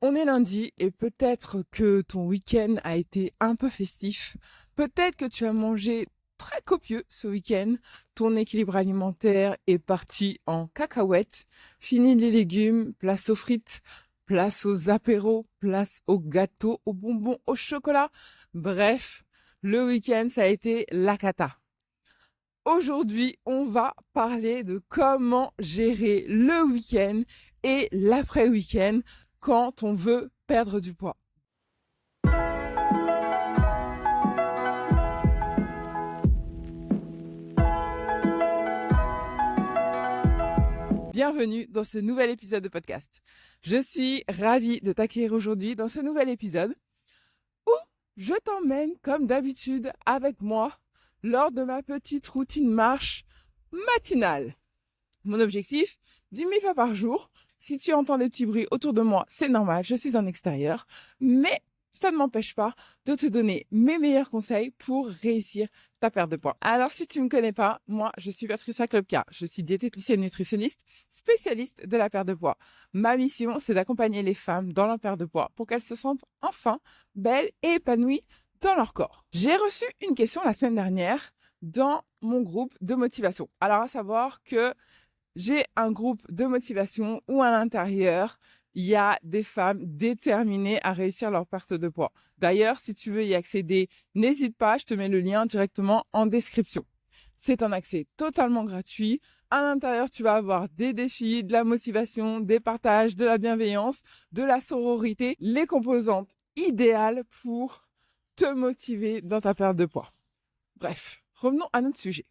On est lundi et peut-être que ton week-end a été un peu festif. Peut-être que tu as mangé très copieux ce week-end. Ton équilibre alimentaire est parti en cacahuètes. Fini les légumes, place aux frites, place aux apéros, place aux gâteaux, aux bonbons, au chocolat. Bref, le week-end, ça a été la cata. Aujourd'hui, on va parler de comment gérer le week-end et l'après-week-end quand on veut perdre du poids. Bienvenue dans ce nouvel épisode de podcast. Je suis ravie de t'accueillir aujourd'hui dans ce nouvel épisode où je t'emmène comme d'habitude avec moi lors de ma petite routine marche matinale. Mon objectif, 10 000 pas par jour. Si tu entends des petits bruits autour de moi, c'est normal, je suis en extérieur. Mais ça ne m'empêche pas de te donner mes meilleurs conseils pour réussir ta perte de poids. Alors, si tu ne me connais pas, moi, je suis Patricia Klopka. Je suis diététicienne nutritionniste, spécialiste de la perte de poids. Ma mission, c'est d'accompagner les femmes dans leur perte de poids pour qu'elles se sentent enfin belles et épanouies dans leur corps. J'ai reçu une question la semaine dernière dans mon groupe de motivation. Alors, à savoir que j'ai un groupe de motivation où à l'intérieur, il y a des femmes déterminées à réussir leur perte de poids. D'ailleurs, si tu veux y accéder, n'hésite pas, je te mets le lien directement en description. C'est un accès totalement gratuit. À l'intérieur, tu vas avoir des défis, de la motivation, des partages, de la bienveillance, de la sororité, les composantes idéales pour te motiver dans ta perte de poids. Bref, revenons à notre sujet.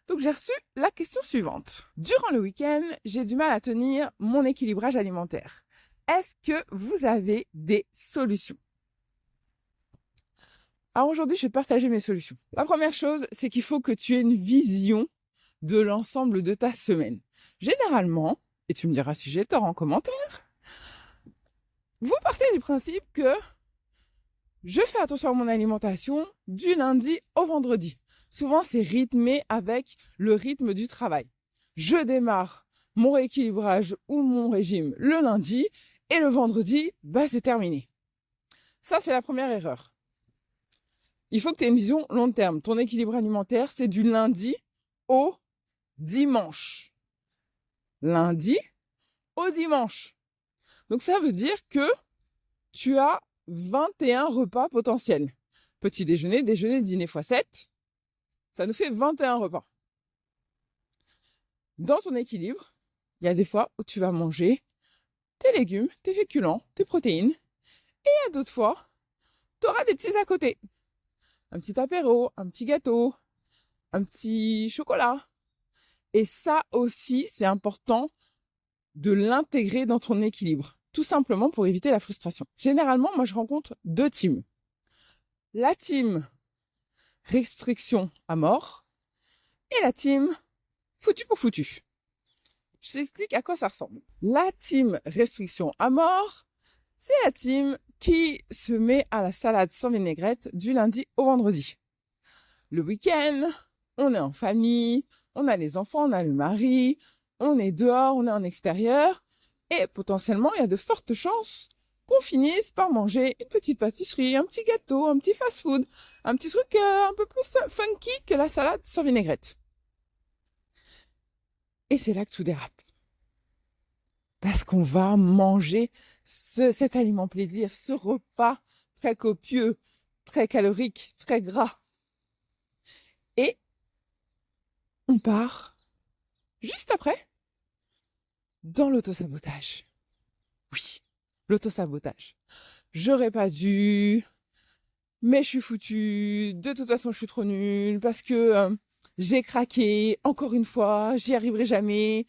Donc, j'ai reçu la question suivante. Durant le week-end, j'ai du mal à tenir mon équilibrage alimentaire. Est-ce que vous avez des solutions? Alors aujourd'hui, je vais te partager mes solutions. La première chose, c'est qu'il faut que tu aies une vision de l'ensemble de ta semaine. Généralement, et tu me diras si j'ai tort en commentaire, vous partez du principe que je fais attention à mon alimentation du lundi au vendredi. Souvent, c'est rythmé avec le rythme du travail. Je démarre mon rééquilibrage ou mon régime le lundi et le vendredi, c'est terminé. Ça, c'est la première erreur. Il faut que tu aies une vision long terme. Ton équilibre alimentaire, c'est du lundi au dimanche. Lundi au dimanche. Donc, ça veut dire que tu as 21 repas potentiels. Petit déjeuner, déjeuner, dîner x 7. Ça nous fait 21 repas. Dans ton équilibre, il y a des fois où tu vas manger tes légumes, tes féculents, tes protéines. Et il y a d'autres fois, tu auras des petits à côté. Un petit apéro, un petit gâteau, un petit chocolat. Et ça aussi, c'est important de l'intégrer dans ton équilibre. Tout simplement pour éviter la frustration. Généralement, moi, je rencontre deux teams. La team restriction à mort et la team foutu pour foutu. Je t'explique à quoi ça ressemble. La team restriction à mort, c'est la team qui se met à la salade sans vinaigrette du lundi au vendredi. Le week-end, on est en famille, on a les enfants, on a le mari, on est dehors, on est en extérieur et potentiellement, il y a de fortes chances qu'on finisse par manger une petite pâtisserie, un petit gâteau, un petit fast-food, un petit truc un peu plus funky que la salade sans vinaigrette. Et c'est là que tout dérape. Parce qu'on va manger cet aliment plaisir, ce repas très copieux, très calorique, très gras. Et on part juste après dans l'autosabotage. Oui, l'autosabotage. J'aurais pas dû, mais je suis foutue, de toute façon je suis trop nulle, parce que j'ai craqué, encore une fois, j'y arriverai jamais,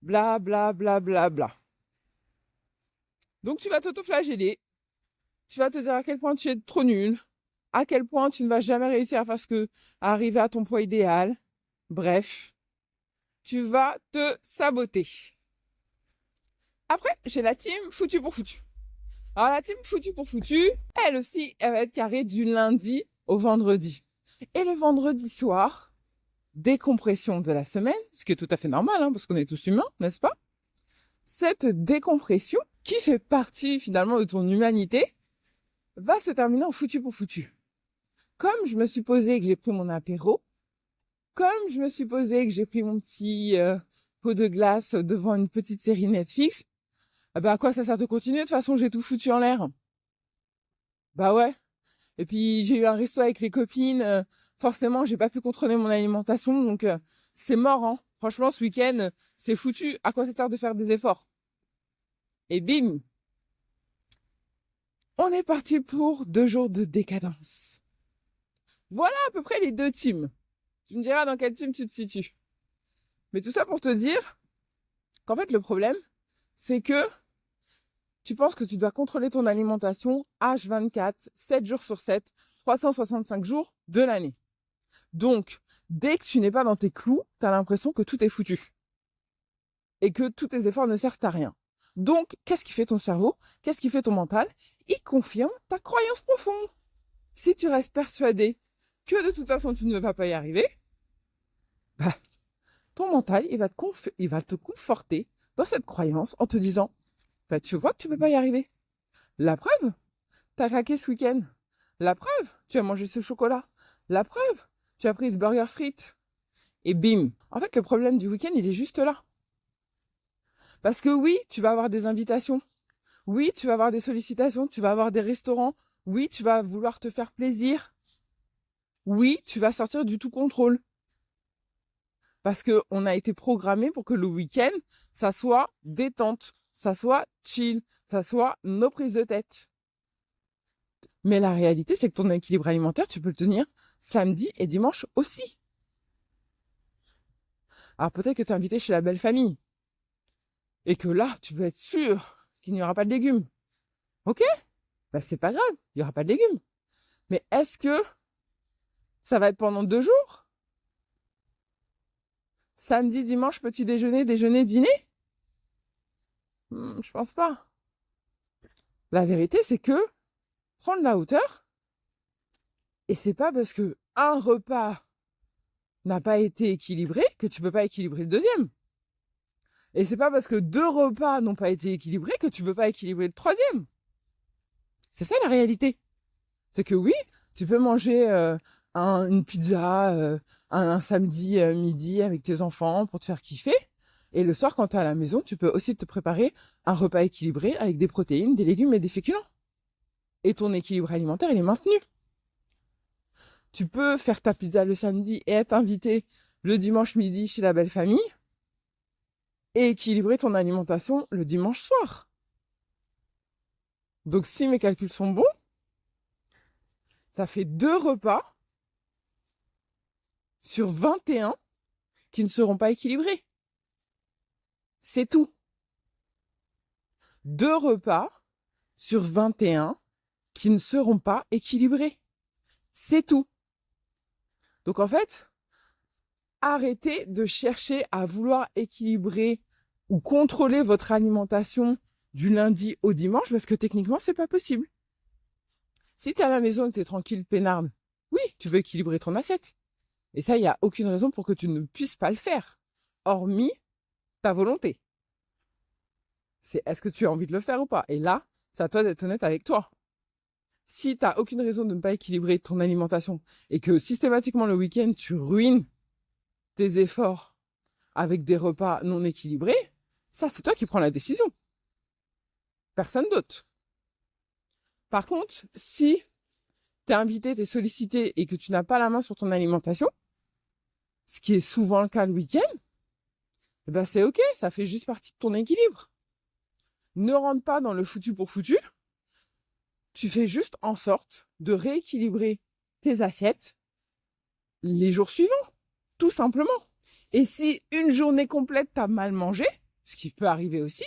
bla bla bla bla bla. Donc tu vas t'auto-flageller, tu vas te dire à quel point tu es trop nul, à quel point tu ne vas jamais réussir à arriver à ton poids idéal. Bref, tu vas te saboter. Après, j'ai la team foutu pour foutu. Alors la team foutu pour foutu, elle aussi, elle va être carrée du lundi au vendredi. Et le vendredi soir, décompression de la semaine, ce qui est tout à fait normal, parce qu'on est tous humains, n'est-ce pas? Cette décompression, qui fait partie finalement de ton humanité, va se terminer en foutu pour foutu. Comme je me suis posé que j'ai pris mon apéro, comme je me suis posé que j'ai pris mon petit pot de glace devant une petite série Netflix, à quoi ça sert de continuer? De toute façon, j'ai tout foutu en l'air. Bah ouais. Et puis, j'ai eu un resto avec les copines. Forcément, j'ai pas pu contrôler mon alimentation. Donc, c'est mort, hein. Franchement, ce week-end, c'est foutu. À quoi ça sert de faire des efforts? Et bim, on est parti pour 2 jours de décadence. Voilà à peu près les 2 teams. Tu me diras dans quel team tu te situes. Mais tout ça pour te dire qu'en fait, le problème, c'est que tu penses que tu dois contrôler ton alimentation H24, 7 jours sur 7, 365 jours de l'année. Donc, dès que tu n'es pas dans tes clous, tu as l'impression que tout est foutu. Et que tous tes efforts ne servent à rien. Donc, qu'est-ce qui fait ton cerveau? Qu'est-ce qui fait ton mental? Il confirme ta croyance profonde. Si tu restes persuadé que de toute façon tu ne vas pas y arriver, ton mental, il va te conforter dans cette croyance en te disant, tu vois que tu ne peux pas y arriver. La preuve, tu as craqué ce week-end. La preuve, tu as mangé ce chocolat. La preuve, tu as pris ce burger frites. Et bim. En fait, le problème du week-end, il est juste là. Parce que oui, tu vas avoir des invitations. Oui, tu vas avoir des sollicitations. Tu vas avoir des restaurants. Oui, tu vas vouloir te faire plaisir. Oui, tu vas sortir du tout contrôle. Parce qu'on a été programmé pour que le week-end, ça soit détente, ça soit chill, ça soit nos prises de tête. Mais la réalité, c'est que ton équilibre alimentaire, tu peux le tenir samedi et dimanche aussi. Alors peut-être que tu es invité chez la belle famille. Et que là, tu peux être sûr qu'il n'y aura pas de légumes. Ok? C'est pas grave, il n'y aura pas de légumes. Mais est-ce que ça va être pendant 2 jours? Samedi, dimanche, petit déjeuner, déjeuner, dîner? Je pense pas. La vérité, c'est que prendre la hauteur, et c'est pas parce que un repas n'a pas été équilibré que tu peux pas équilibrer le deuxième. Et c'est pas parce que 2 repas n'ont pas été équilibrés que tu peux pas équilibrer le troisième. C'est ça la réalité. C'est que oui, tu peux manger une pizza un samedi midi avec tes enfants pour te faire kiffer. Et le soir, quand tu es à la maison, tu peux aussi te préparer un repas équilibré avec des protéines, des légumes et des féculents. Et ton équilibre alimentaire, il est maintenu. Tu peux faire ta pizza le samedi et être invité le dimanche midi chez la belle famille et équilibrer ton alimentation le dimanche soir. Donc si mes calculs sont bons, ça fait 2 repas sur 21 qui ne seront pas équilibrés. C'est tout. 2 repas sur 21 qui ne seront pas équilibrés. C'est tout. Donc en fait, arrêtez de chercher à vouloir équilibrer ou contrôler votre alimentation du lundi au dimanche parce que techniquement, c'est pas possible. Si tu es à la maison et que tu es tranquille, peinarde, oui, tu veux équilibrer ton assiette. Et ça, il n'y a aucune raison pour que tu ne puisses pas le faire, hormis ta volonté. C'est est-ce que tu as envie de le faire ou pas? Et là, c'est à toi d'être honnête avec toi. Si tu n'as aucune raison de ne pas équilibrer ton alimentation et que systématiquement le week-end, tu ruines tes efforts avec des repas non équilibrés, ça, c'est toi qui prends la décision. Personne d'autre. Par contre, si t'es invité, t'es sollicité et que tu n'as pas la main sur ton alimentation, ce qui est souvent le cas le week-end, c'est ok, ça fait juste partie de ton équilibre. Ne rentre pas dans le foutu pour foutu. Tu fais juste en sorte de rééquilibrer tes assiettes les jours suivants, tout simplement. Et si une journée complète t'as mal mangé, ce qui peut arriver aussi,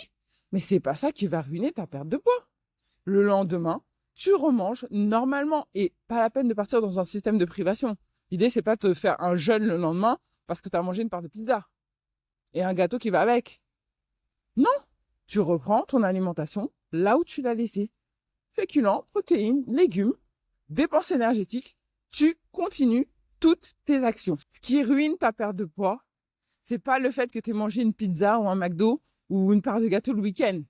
mais c'est pas ça qui va ruiner ta perte de poids. Le lendemain, tu remanges normalement et pas la peine de partir dans un système de privation. L'idée, c'est pas de te faire un jeûne le lendemain parce que tu as mangé une part de pizza et un gâteau qui va avec. Non, tu reprends ton alimentation là où tu l'as laissée. Féculents, protéines, légumes, dépenses énergétiques, tu continues toutes tes actions. Ce qui ruine ta perte de poids, c'est pas le fait que tu aies mangé une pizza ou un McDo ou une part de gâteau le week-end.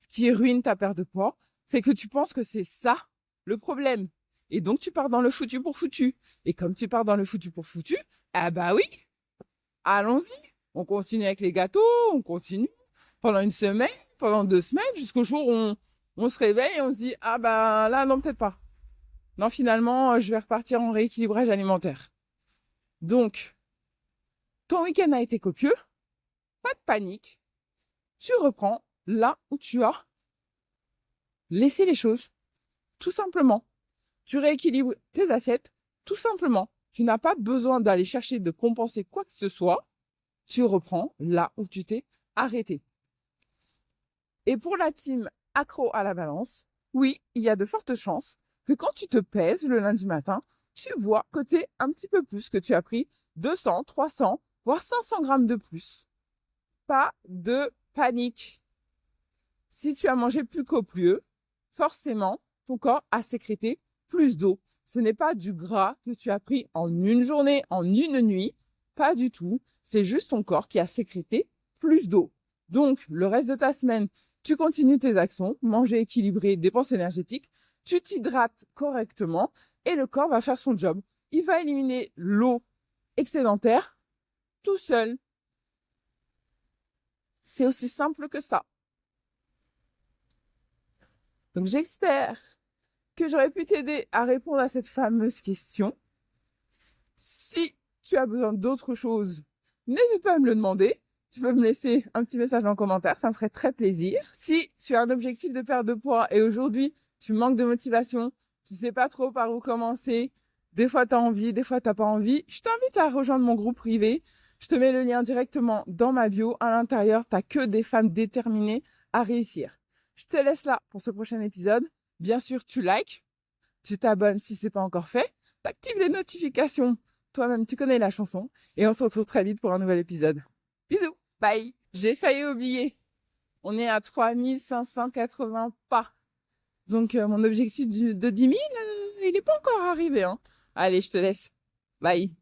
qui ruine ta perte de poids, c'est que tu penses que c'est ça le problème. Et donc, tu pars dans le foutu pour foutu. Et comme tu pars dans le foutu pour foutu, ah bah oui, allons-y. On continue avec les gâteaux, on continue pendant une semaine, pendant 2 semaines, jusqu'au jour où on se réveille et on se dit, ah bah là, non, peut-être pas. Non, finalement, je vais repartir en rééquilibrage alimentaire. Donc, ton week-end a été copieux, pas de panique. Tu reprends là où tu as laissé les choses, tout simplement. Tu rééquilibres tes assiettes, tout simplement. Tu n'as pas besoin d'aller chercher de compenser quoi que ce soit. Tu reprends là où tu t'es arrêté. Et pour la team accro à la balance, oui, il y a de fortes chances que quand tu te pèses le lundi matin, tu vois que tu es un petit peu plus, que tu as pris 200, 300, voire 500 grammes de plus. Pas de panique. Si tu as mangé plus copieux, forcément, ton corps a sécrété plus d'eau. Ce n'est pas du gras que tu as pris en une journée, en une nuit. Pas du tout. C'est juste ton corps qui a sécrété plus d'eau. Donc, le reste de ta semaine, tu continues tes actions, manger équilibré, dépenses énergétiques, tu t'hydrates correctement et le corps va faire son job. Il va éliminer l'eau excédentaire tout seul. C'est aussi simple que ça. Donc, j'espère que j'aurais pu t'aider à répondre à cette fameuse question. Si tu as besoin d'autre chose, n'hésite pas à me le demander. Tu peux me laisser un petit message en commentaire, ça me ferait très plaisir. Si tu as un objectif de perte de poids et aujourd'hui, tu manques de motivation, tu sais pas trop par où commencer, des fois tu as envie, des fois tu n'as pas envie, je t'invite à rejoindre mon groupe privé. Je te mets le lien directement dans ma bio. À l'intérieur, tu n'as que des femmes déterminées à réussir. Je te laisse là pour ce prochain épisode. Bien sûr, tu likes, tu t'abonnes si ce n'est pas encore fait, tu actives les notifications. Toi-même, tu connais la chanson. Et on se retrouve très vite pour un nouvel épisode. Bisous, bye. J'ai failli oublier. On est à 3580 pas. Donc, mon objectif de 10 000, il n'est pas encore arrivé. Allez, je te laisse. Bye.